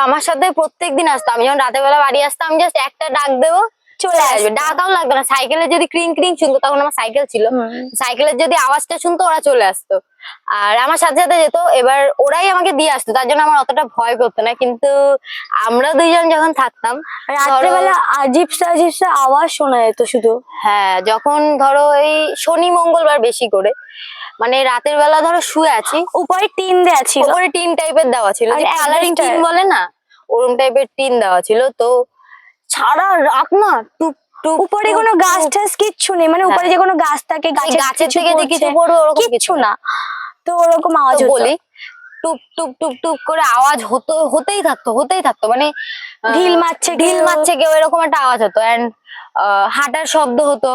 আমার সাথে প্রত্যেকদিন আসতো। আমি যখন রাতের বেলা বাড়ি আসতাম, আমি জাস্ট একটা ডাক দেবো, চলে আসবে। ডাকাও লাগতো না, সাইকেলে যদি ক্রিং ক্রিং শুনতো, তখন আমার সাইকেল ছিল, সাইকেলের যদি আওয়াজটা শুনতো ওরা চলে আসতো আর আমার সাথে সাথে যেত। এবার ওরাই আমাকে দিয়ে আসতো, তার জন্য আমার অতটা ভয় করতো না। কিন্তু আমরা দুইজন যখন থাকতাম, রাত্রেবেলা আজিব সা আওয়াজ শোনা যেত শুধু। হ্যাঁ, যখন ধরো এই শনি মঙ্গলবার বেশি করে, মানে রাতের বেলা ধরো শুয়ে আছি, উপরে টিন দেয়া ছিল, উপরে টিন টাইপের দেওয়া ছিল, আর যে কালারিং asbestos। টিন বলে না, ওরম টাইপের টিন দেওয়া ছিল। তো সারা রাত না টুক টুক উপরে টুক কোনো গাছ টুক, টাছ কিচ্ছু নেই, মানে উপরে যে কোনো গাছ থাকে, গাছের থেকে যে কিছু পড়ছে, পড়বে ওরকম কিচ্ছু না। তো ওরকম আওয়াজ তো হতো। বলি টুক টুক টুক টুক করে আওয়াজ হতেই থাকতো মানে ঢিল মারছে কেউ, এরকম একটা আওয়াজ হতো। এন্ড হাঁটার শব্দ হতো।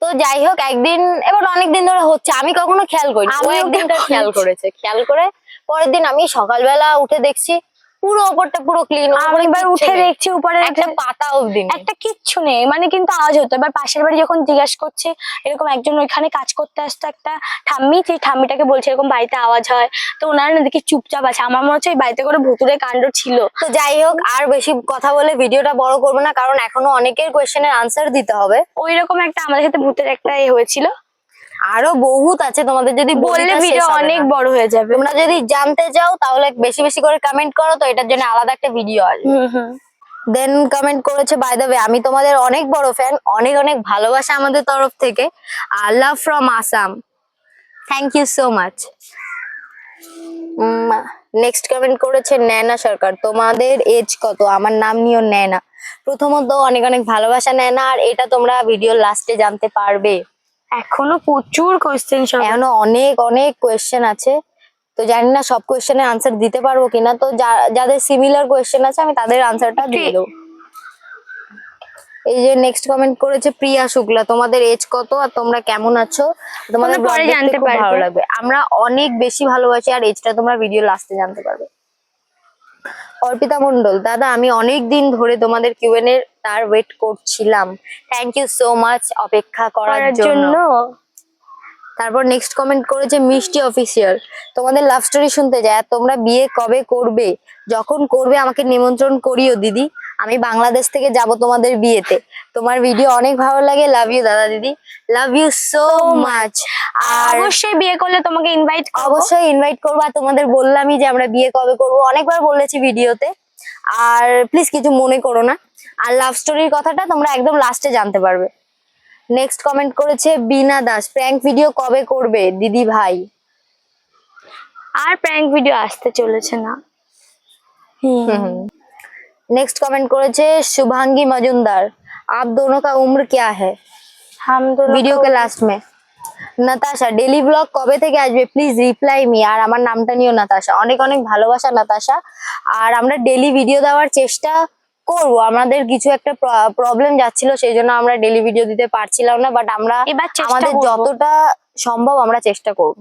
তো যাই হোক, একদিন, এবার অনেকদিন ধরে হচ্ছে, আমি কখনো খেয়াল করি, ও আমিও একদিনটা খেয়াল করেছি। খেয়াল করে পরের দিন আমি সকালবেলা উঠে দেখছি পুরো ওপরটা পুরো ক্লিন। আমি এবার উঠে দেখছি উপরে একটা পাতা অবধি নেই। একটা কিচ্ছু নেই, মানে কিন্তু আওয়াজ হতো। এবার পাশের বাড়ি যখন জিজ্ঞাসা করছে, এরকম একজন ওইখানে কাজ করতে আসতো একটা ঠাম্মি, সেই ঠাম্মিটাকে বলছে এরকম বাড়িতে আওয়াজ হয়। তো ওনারা না দেখি চুপচাপ আছে, আমার মনে হচ্ছে এই বাড়িতে করে ভুতুরে কাণ্ড ছিল। তো যাই হোক, আর বেশি কথা বলে ভিডিওটা বড় করবো না, কারণ এখনো অনেকের কোয়েশ্চেনের আনসার দিতে হবে। ওই রকম একটা আমাদের সাথে ভূতের একটা হয়েছিল, আরো বহুত আছে, তোমাদের যদি বললে ভিডিও অনেক বড় হয়ে যাবে। তোমরা যদি জানতে চাও তাহলে বেশি বেশি করে কমেন্ট করো, তো এটার জন্য আলাদা একটা ভিডিও আসবে। দেন কমেন্ট করেছে, বাই দ্য ওয়ে আমি তোমাদের অনেক বড় ফ্যান, অনেক অনেক ভালোবাসা আমাদের তরফ থেকে, love from Assam, thank you so much. Next comment করেছে নয়না সরকার, তোমাদের এজ কত? আমার নাম নিও নয়না। প্রথমত অনেক অনেক ভালোবাসা নয়না, আর এটা তোমরা ভিডিও লাস্টে জানতে পারবে। এখনো প্রচুর কোশ্চেন, এখনো অনেক অনেক কোয়েশ্চেন আছে, তো জানি না সব কোয়েশ্চেনের আনসার দিতে পারবো কিনা। তো যাদের সিমিলার কোয়েশ্চেন আছে আমি তাদের আনসারটা দিয়ে দেবো। এই যে নেক্সট কমেন্ট করেছে প্রিয়া শুক্লা, তোমাদের এজ কত আর তোমরা কেমন আছো? তোমাদের ব্লগ পরে দেখতে জানতে খুব ভালো পারবে। লাগবে। আমরা অনেক বেশি ভালোবাসি, আর এজটা তোমরা ভিডিও লাস্টে জানতে পারবে। অর্পিতা মন্ডল, দাদা আমি অনেক দিন ধরে তোমাদের কিউএনএ তার ওয়েট করছিলাম, থ্যাংক ইউ সো মাচ অপেক্ষা করার জন্য। তারপর নেক্সট কমেন্ট করেছে মিষ্টি অফিসিয়াল, তোমাদের লাভ স্টোরি শুনতে যায়, আর তোমরা বিয়ে কবে করবে? যখন করবে আমাকে নিমন্ত্রণ করিও দিদি, আমি বাংলাদেশ থেকে যাব তোমাদের বিয়েতে। তোমার ভিডিও অনেক ভালো লাগে, লাভ ইউ দাদা দিদি, লাভ ইউ সো মাচ। আর অবশ্যই বিয়ে করলে তোমাকে অবশ্যই ইনভাইট করবো। আর তোমাদের বললামই যে আমরা বিয়ে কবে করব, অনেকবার বলেছি ভিডিওতে। আর প্লিজ কিছু মনে করো না, আর লাভ স্টোরির কথাটা তোমরা একদম লাস্টে জানতে পারবে। নেক্সট কমেন্ট করেছে বিনা দাস, প্র্যাঙ্ক ভিডিও কবে করবে দিদি ভাই? আর প্র্যাঙ্ক ভিডিও আসতে চলেছে না। नेक्स्ट कमेंट করেছে शुभांगी मजुमदार, आप दोनों का उम्र क्या है? हम दोनों ভিডিও को- के লাস্ট মে নাতাশা, ডেলি ব্লগ কবে থেকে আসবে? Please reply me. আর আমার নামটা নিও নাতাশা। অনেক অনেক ভালোবাসা নাতাশা। আর আমরা ডেলি ভিডিও দেওয়ার চেষ্টা করব, আমাদের কিছু একটা প্রবলেম যাচ্ছিল, সেই জন্য আমরা ডেলি ভিডিও দিতে পারছিলাম না, বাট আমরা এবার চেষ্টা আমাদের করব। যতটা সম্ভব আমরা চেষ্টা করব।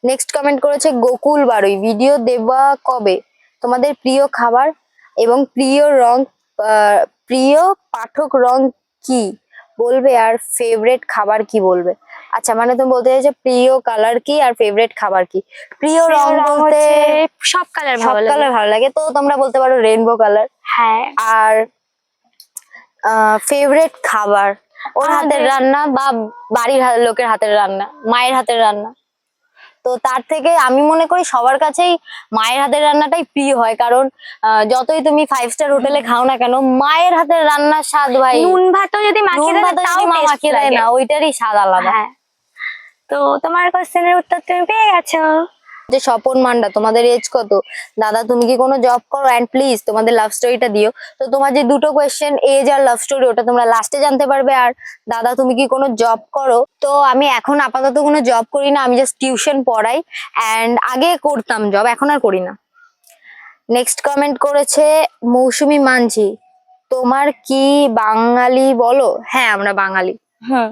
নেক্সট কমেন্ট করেছে গোকুল বারুই, ভিডিও দেবা কবে? তোমাদের প্রিয় খাবার এবং প্রিয় রং, প্রিয় পাঠক রং কি বলবে, আর ফেভারিট খাবার কি বলবে? আচ্ছা, মানে তুমি বলতে চাইছো প্রিয় কালার কি আর ফেভারিট খাবার কি? প্রিয় রং রং বলতে হচ্ছে সব কালার সব ভালো লাগে। কালার ভালো লাগে, তো তোমরা বলতে পারো রেইনবো কালার। হ্যাঁ, আর ফেভারিট খাবার ওর হাতের আমাদের- রান্না বা বাড়ির লোকের হাতের রান্না, মায়ের হাতের রান্না। তো তার থেকে আমি মনে করি সবার কাছেই মায়ের হাতের রান্নাটাই প্রিয় হয়, কারণ যতই তুমি 5 স্টার হোটেলে খাও না কেন, মায়ের হাতের রান্নার স্বাদ ভাই, নুন ভাতও যদি মাখিয়ে নুন দেয় ভাতও তাও যদি মা taste মাখিয়ে দেয় লাগে। না, ওইটারই স্বাদ আলাদা। হ্যাঁ, তো তোমার কোশ্চেনের উত্তর তুমি পেয়ে গেছো। যে স্বপন মান্ডা, তোমাদের এজ কত? দাদা তুমি কি কোনো জব করো? এন্ড প্লিজ তোমাদের লাভ স্টোরিটা দিও। তো তোমার যে দুটো কোয়েশ্চেন, এজ আর লাভ স্টোরি, ওটা তোমরা লাস্টে জানতে পারবে। আর দাদা তুমি কি কোনো জব করো? তো আমি এখন আপাতত কোনো জব করি না, আমি জাস্ট টিউশন পড়াই, এন্ড আগে করতাম জব, এখন আর করি না। নেক্সট কমেন্ট করেছে মৌসুমী মানঝি, তোমার কি বাঙালি বলো? হ্যাঁ, আমরা বাঙালি। হুম,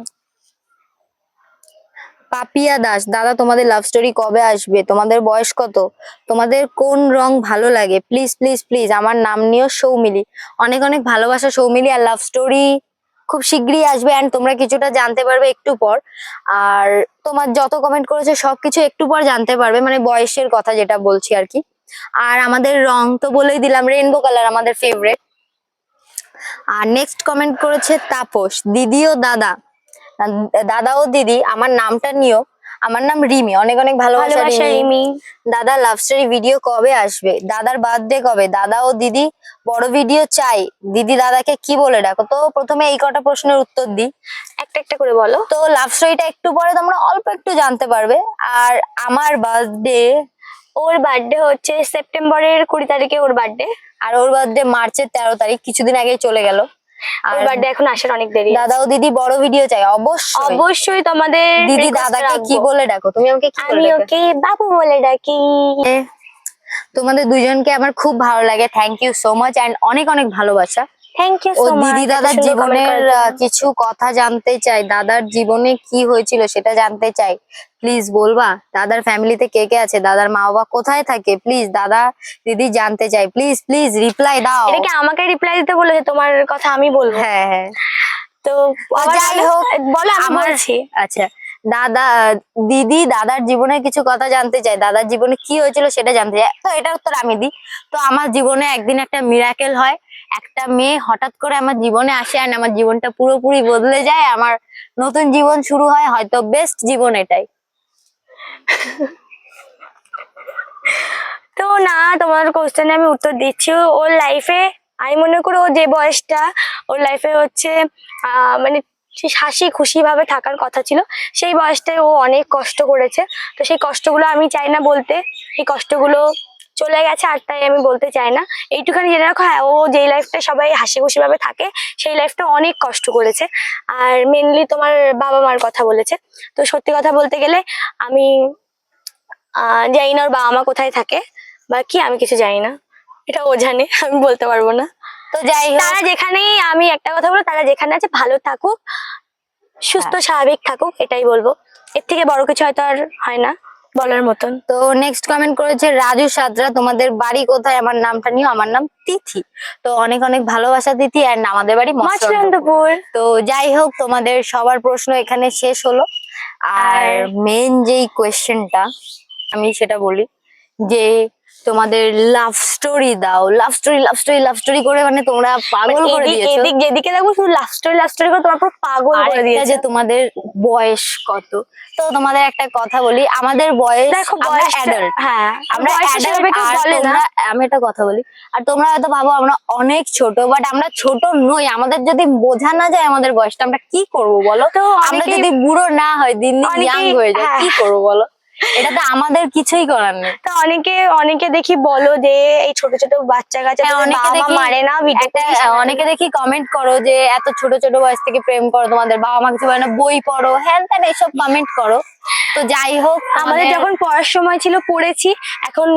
পাপিয়া দাস, দাদা তোমাদের লাভ স্টোরি কবে আসবে? তোমাদের বয়স কত? তোমাদের কোন রং ভালো লাগে? প্লিজ প্লিজ প্লিজ আমার নাম নিও সৌমিলি। অনেক অনেক ভালোবাসা সৌমিলি, আর লাভ স্টোরি খুব শিগগিরই আসবে, এন্ড তোমরা কিছুটা জানতে পারবে একটু পর। আর তোমার যত কমেন্ট করেছে সবকিছু একটু পর জানতে পারবে, মানে বয়সের কথা যেটা বলছি আর কি। আর আমাদের রং তো বলেই দিলাম, রেইনবো কালার আমাদের ফেভারিট। আর নেক্সট কমেন্ট করেছে তাপস, দিদি ও দাদা, দাদা ও দিদি আমার নামটা নিও, আমার নাম রিমি। অনেক অনেক ভালোবাসা ভালোবাসা রিমি। রিমি। দাদা লাভ স্টোরি ভিডিও কবে আসবে? দাদার বার্থডে কবে? দাদা ও দিদি বড় ভিডিও চাই, দিদি দাদাকে কি বলে ডাকো? তো প্রথমে এই কটা প্রশ্নের উত্তর দিই। একটা একটা করে বলো। তো লাভ স্টোরিটা একটু পরে তোমরা অল্প একটু জানতে পারবে। আর আমার বার্থডে, ওর বার্থডে হচ্ছে সেপ্টেম্বরের 20 তারিখে ওর বার্থডে। আর ওর বার্থডে মার্চের 13 তারিখ, কিছুদিন আগেই চলে গেল। ওর আর বার্থডে এখন আসার অনেক দেরি আছে। দাদা ও দিদি বড় ভিডিও চাই, অবশ্যই। অবশ্যই তোমাদের দিদি request দাদাকে রাখবো। কি বলে ডাকো? তুমি আমাকে কি আমি বলে ডাকো? ওকে বাবু বলে ডাকি। তোমাদের দুজনকে আমার খুব ভালো লাগে, thank you so much, and অনেক অনেক ভালোবাসা। থ্যাংক ইউ ও সো মাচ। দিদি দাদার জীবনের কিছু কথা জানতে চাই, দাদার জীবনে কি হয়েছিল সেটা জানতে চাই, প্লিজ বলবা? দাদার ফ্যামিলিতে কে কে আছে? দাদার মা বাবা কোথায় থাকে? প্লিজ দাদা দিদি জানতে চাই, প্লিজ প্লিজ রিপ্লাই দাও। এটা কি আমাকে রিপ্লাই দিতে বলেছে? তোমার কথা আমি বলবো? হ্যাঁ হ্যাঁ। তো আবার যাই বলো। হোক, বলো, আমি আমার বলছি। আচ্ছা, দাদা দিদি দাদার জীবনে কিছু কথা জানতে চাই, দাদার জীবনে কি হয়েছিল সেটা জানতে চাই। তো এটা উত্তর আমি দিই। তো আমার জীবনে একদিন একটা মিরাকেল হয়, একটা মেয়ে হঠাৎ করে আমার জীবনে আসে, আর আমার জীবনটা পুরোপুরি বদলে যায়, আমার নতুন জীবন শুরু হয়, হয়তো বেস্ট জীবন এটাই। তো না, তোমার কোশ্চেনে আমি উত্তর দিচ্ছি। ওর লাইফে আমি মনে করি ও যে বয়সটা ওর লাইফে হচ্ছে মানে সে হাসি খুশি ভাবে থাকার কথা ছিল, সেই বয়সটায় ও অনেক কষ্ট করেছে। তো সেই কষ্টগুলো আমি চাই না বলতে, এই কষ্টগুলো চলে গেছে, আর তাই আমি বলতে চাই না। এইটুখানি জেনে রাখো, হ্যাঁ, ও যেই লাইফটা সবাই হাসি খুশি ভাবে থাকে সেই লাইফটা অনেক কষ্ট করেছে। আর মেনলি তোমার বাবা মার কথা বলেছে। তো সত্যি কথা বলতে গেলে আমি জানি না ওর বাবা মা কোথায় থাকে বা কি, আমি কিছু জানি না, এটা ও জানে, আমি বলতে পারবো না। তো যাই হোক, তারা যেখানেই, আমি একটা কথা বলবো, তারা যেখানে আছে ভালো থাকুক, সুস্থ স্বাভাবিক থাকুক, এটাই বলবো। এর থেকে বড় কিছু হয়তো আর হয় না বলার মতন। তো নেক্সট কমেন্ট করেছে রাজু সাদরা, তোমাদের বাড়ি কোথায়? আমার নামটা নিও, আমার নাম তিথি। তো অনেক অনেক ভালোবাসা তিথি, আর আমাদের বাড়ি মৎস্যগন্ধপুর। মৎস্যগন্ধপুর। তো যাই হোক, তোমাদের সবার প্রশ্ন এখানে শেষ হলো। আর মেন যেই কোয়েশ্চেনটা আমি সেটা বলি, যে তোমাদের লাভ স্টোরি দাও, লাভ স্টোরি করে মানে তোমরা পাগল করে দিয়েছো। এদিক যেদিকে দেখো শুধু লাভ স্টোরি করে তোমার পুরো পাগল করে আরেকটা দিয়েছে। যে তোমাদের বয়স কত, তো তোমাদের একটা কথা বলি, আমাদের বয়স, দেখো আমরা বয়স, অ্যাডাল্ট, হ্যাঁ আমরা বয়সের adult, হিসাবে কেউ আর বলে না। আমি একটা কথা বলি, আর তোমরা হয়তো ভাবো আমরা অনেক ছোট, বাট আমরা ছোট নই। আমাদের যদি বোঝা না যায় আমাদের বয়সটা, আমরা কি করবো বলো? তো আমরা অনেকেই- যদি বুড়ো না হয়, দিন দিন অনেকেই- ইয়াং হয়ে যায়, হ্যাঁ। কি করবো বলো? এটাতে আমাদের কিছুই করার নেই। তো অনেকে দেখি বলো যে এই ছোট ছোট বাচ্চা কাচ্চা হ্যাঁ, অনেকে বাবা মা দেখি মারে না ভিডিও অনেকে দেখি কমেন্ট করো যে এত ছোট ছোট বয়স থেকে প্রেম করো, তোমাদের বাবা মা কিছু বলে না, বই পড়ো, হ্যান ত্যান এইসব কমেন্ট করো। তো যাই হোক, আমাদের যখন পড়ার সময় ছিল পড়েছি, এখন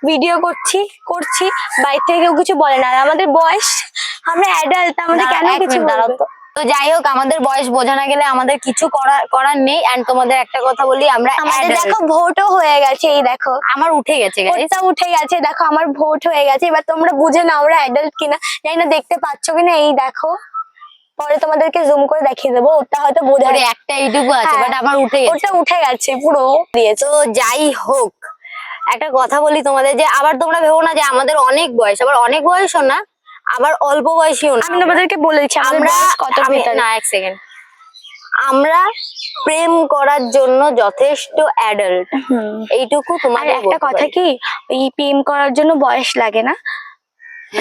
ভিডিও করছি বাইরে থেকে কেউ কিছু বলে না। আর আমাদের বয়স, আমরা অ্যাডাল্ট, আমাদের কেন কিছু দাঁড়াও বলবে? তো। তো যাই হোক, আমাদের বয়স বোঝা না গেলে আমাদের কিছু করার নেই। এন্ড তোমাদের একটা কথা বলি, আমরা আমাদের adult। দেখো ভোটও হয়ে গেছে, এই দেখো আমার উঠে গেছে guys। ওটা উঠে গেছে, দেখো আমার ভোট হয়ে গেছে। এবার তোমরা বুঝে নাও আমরা অ্যাডাল্ট কিনা, জানি না দেখতে পাচ্ছ কিনা। এই দেখো, পরে তোমাদেরকে জুম করে দেখিয়ে দেবো, ওটা হয়তো বোঝা ওরে একটা এইটুকু আছে, হ্যাঁ, বাট আমার উঠে গেছে। ওটা উঠে গেছে পুরো দিয়েছে। তো যাই হোক, একটা কথা বলি তোমাদের, যে আবার তোমরা ভেবো না যে আমাদের অনেক বয়স, আবার অনেক বয়সও না, আবার অল্প বয়সীও না। আমি তোমাদেরকে বলেছি আমাদের আমরা বয়স কত ভিতরে। না, এক সেকেন্ড, আমরা প্রেম করার জন্য যথেষ্ট অ্যাডাল্ট, এইটুকু আর তোমাদের একটা কথা কি, এই প্রেম করার জন্য বয়স লাগে না,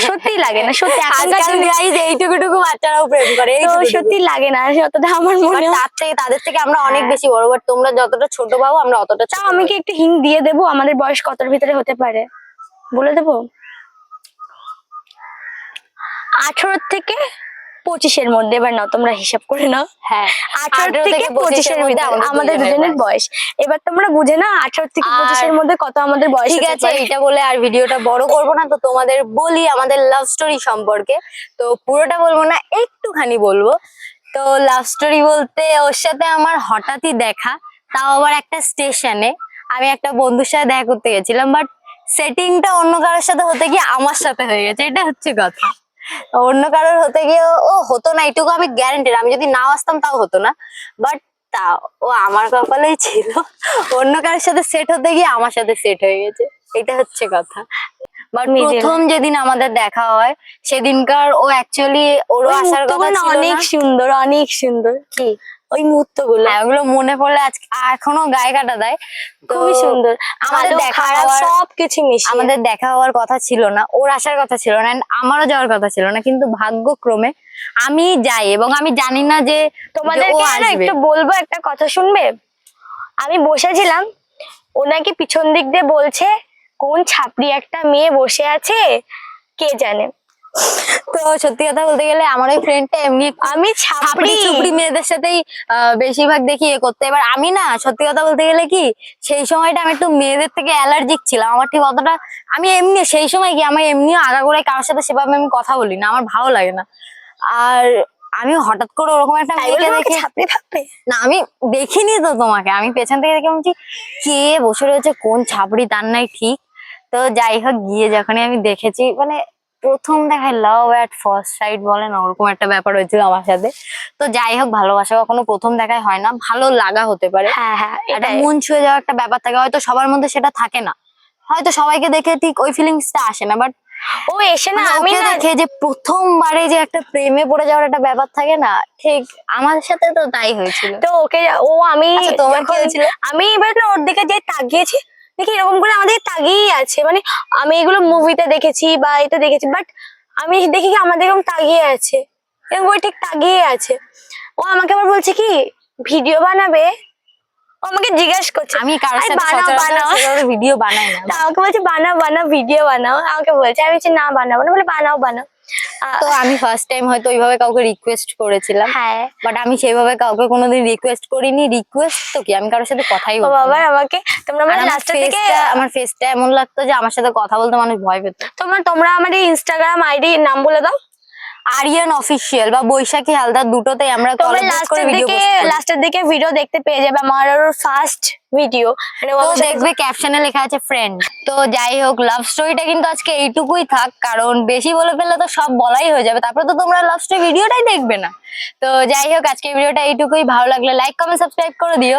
সত্যি লাগে না, সত্যি এখনকার দিনে এইটুকুটুকু বাচ্চারাও প্রেম করে, তো সত্যি লাগে না, যতটা আমার মনে হয়। তাদের থেকে আমরা অনেক বেশি বড়, বাট তোমরা যতটা ছোট ভাবো আমরা অতটা ছোট তাও আমি কি একটু হিন্ট দিয়ে দেবো আমাদের বয়স কতর ভিতরে হতে পারে, বলে দেবো? 18 থেকে 25-এর মধ্যে। এবার নাও তোমরা হিসাব করে নাও। হ্যাঁ, 18 থেকে 25-এর ভিতরে আমাদের দুজনের বয়স। এবার তোমরা বুঝে না 18 থেকে 25-এর মধ্যে কত আমাদের বয়স ঠিক হতে আছে, পারে। এটা বলে আর ভিডিওটা বড় করব না। তো তোমাদের বলি আমাদের লাভ স্টোরি সম্পর্কে, তো পুরোটা বলবো না, একটুখানি বলবো। তো লাভ স্টোরি বলতে ওর সাথে আমার হঠাৎই দেখা, তাও আবার একটা স্টেশনে। আমি একটা বন্ধুর সাথে দেখা করতে গেছিলাম, বাট সেটিংটা অন্য কারোর সাথে হতে গিয়ে আমার সাথে হয়ে গেছে, এটা হচ্ছে কথা। অন্য কারোর হতে গিয়ে ও হতো না, এইটুকু আমি গ্যারান্টেড। আমি যদি নাও আসতাম তাও হতো না, বাট তাও ও আমার কপালেই ছিল। অন্য কারোর সাথে সেট হতে গিয়ে আমার সাথে সেট হয়ে গেছে, এটা হচ্ছে কথা। বাট প্রথম যেদিন আমাদের দেখা হয় সেদিনকার ও অ্যাকচুয়ালি ওরও ওই আসার কথা মুহূর্তগুলো ছিল অনেক না। সুন্দর, অনেক সুন্দর কি ওই মুহূর্তগুলো, হ্যাঁ, ওগুলো মনে পড়লে আজকে এখনো গায়ে কাটা দেয়। তো খুবই সুন্দর। আমাদের ভালো দেখা খারাপ হওয়ার সবকিছু মিশিয়ে আমাদের দেখা হওয়ার কথা ছিল না, ওর আসার কথা ছিল না, and আমারও যাওয়ার কথা ছিল না, কিন্তু ভাগ্যক্রমে আমি যাই, এবং আমি জানি না যে ও তোমাদেরকে না আসবে। একটু বলবো, একটা কথা শুনবে? আমি বসেছিলাম, ও নাকি পিছন দিক দিয়ে বলছে কোন ছাপড়ি একটা মেয়ে বসে আছে কে জানে। তো সত্যি কথা বলতে গেলে আমার ওই ফ্রেন্ডটা এমনি আমি ছাপড়ি ছাপড়ি চুপড়ি মেয়েদের সাথেই বেশিরভাগ দেখি এ করতে। এবার আমি না, সত্যি কথা বলতে গেলে কি, সেই সময়টা আমি একটু মেয়েদের থেকে অ্যালার্জিক ছিলাম। আমার ঠিক অতটা, আমি এমনি সেই সময় কি, আমি এমনিও আগাগোড়ায় কারোর সাথে সেভাবে আমি কথা বলি না, আমার ভালো লাগে না। আর আমি হঠাৎ করে ওরকম একটা মেয়েকে দেখে, ছাপড়ি থাকবে না আমি দেখিনি তো তোমাকে, আমি পেছন থেকে দেখে বলছি কে বসে রয়েছে, কোন ছাপড়ি তার নাই ঠিক। তো যাই হোক, গিয়ে যখনই আমি দেখেছি, মানে প্রথম দেখায় লাভ এট ফার্স্ট সাইট বলে না, ওরকম একটা ব্যাপার হয়েছিল আমার সাথে। তো যাই হোক, ভালোবাসা কখনো প্রথম দেখায় হয় না, ভালো লাগা হতে পারে, হ্যাঁ হ্যাঁ একটা এটাই। মন ছুঁয়ে যাওয়ার একটা ব্যাপার থাকে, হয়তো সবার মধ্যে সেটা থাকে না, হয়তো সবাইকে দেখে ঠিক ওই ফিলিংসটা আসে না, বাট ও এসে না, আমি আমি না দেখে যে প্রথমবারে যে একটা প্রেমে পড়ে যাওয়ার একটা ব্যাপার থাকে না, ঠিক আমার সাথে তো তাই হয়েছিল। তো ওকে আমি আচ্ছা, তোমার কি যখন- হয়েছিল? আমি এবার না ওর দিকে যে তাকিয়েছি, দেখি এরকম করে আমাদের তাকিয়েই আছে। মানে আমি এগুলো মুভিতে দেখেছি বা এটা দেখেছি, বাট আমি দেখি কি আমাদের এরকম তাকিয়ে আছে, এরকম করে ঠিক তাকিয়ে আছে। ও আমাকে আবার বলছে কি ভিডিও বানাবে, ও আমাকে জিজ্ঞেস করছে। আমি কারোর আরে সাথে বানাও, বানাও। সচরাচর ভিডিও বানাই না। তা আমাকে বলছে বানাও ভিডিও বানাও, আমাকে বলছে। আমি বলছি না বানাবো না, বলে বানাও। তো আমি ফার্স্ট টাইম হয়তো ওইভাবে কাউকে রিকোয়েস্ট করেছিলাম, হ্যাঁ, বাট আমি সেইভাবে কাউকে কোনোদিন রিকোয়েস্ট করিনি। রিকোয়েস্ট তো কি, আমি কারোর সাথে কথাই ও বলতাম বাবা না। আমাকে তোমরা আর মানে আমার লাস্টের দিকে আমার ফেসটা এমন লাগতো যে আমার সাথে কথা বলতে মানুষ ভয় পেত। তোমরা আমার এই ইনস্টাগ্রাম আইডি নাম বলে দাও। আরিয়ান অফিসিয়াল বা বৈশাখী হালদার, দুটোতেই আমরা তোমরা করে ভিডিও পোস্ট করি। লাস্টের দিকে ভিডিও দেখতে পেয়ে যাবে। আমার ফার্স্ট ভিডিও, মানে ও তো আমার সাথে দেখবে ক্যাপশনে লেখা আছে ফ্রেন্ড। তো যাই হোক, লাভ স্টোরিটা কিন্তু আজকে এইটুকুই থাক, কারণ বেশি বলে ফেললে তো সব বলাই হয়ে যাবে, তারপরে তো তোমরা লাভ স্টোরি ভিডিওটাই দেখবে না। তো যাই হোক, আজকে ভিডিওটা এইটুকুই। ভালো লাগলে লাইক কমেন্ট সাবস্ক্রাইব করে দিও।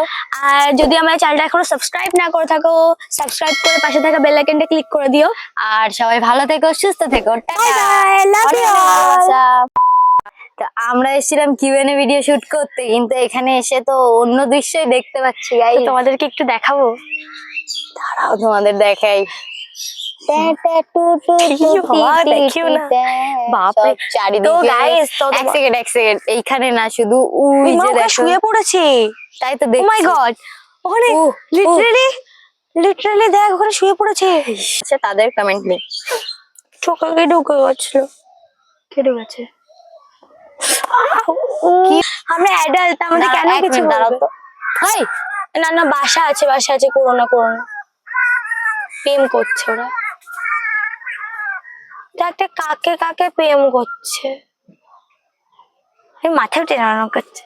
আর যদি আমার চ্যানেলটা এখনো সাবস্ক্রাইব না করে থাকো, সাবস্ক্রাইব করে পাশে থাকা বেল আইকনটা ক্লিক করে দিও। আর সবাই ভালো থেকো, সুস্থ থেকো, টাটা, Bye bye, love অনেক you অনেক all. ভালোবাসা। তো আমরা এসেছিলাম কিউএনএ ভিডিও শুট করতে, কিন্তু এখানে এসে তো অন্য দৃশ্যই দেখতে পাচ্ছি তো গাইস। তোমাদেরকে একটু দেখাবো। দাঁড়াও তোমাদের দেখাই। বাবা, দেখিও না। বাপরে। সব চারিদিকে। তো guys, তো এক সেকেন্ড এইখানে না, শুধু ওই ওই মা যে ওখানে দেখো, শুয়ে পড়েছে। তাই তো ও মাই দেখছি। গড, ওখানে উহ, লিটারালি দেখ ওখানে শুয়ে পড়েছে। আচ্ছা, তাদের কমেন্ট নেই। চোখে ঢুকে গেছিল, কেটে গেছে। কি? আমরা অ্যাডাল্ট, আমাদের কেন এক কিছু মিনিট দাঁড়াও বলবে? তো। হাই, না না, বাসা আছে, বাসা আছে, করো না করো না। প্রেম করছে ওরা, একটা কাকে কাকে প্রেম করছে, মাথায় টেনে করছে।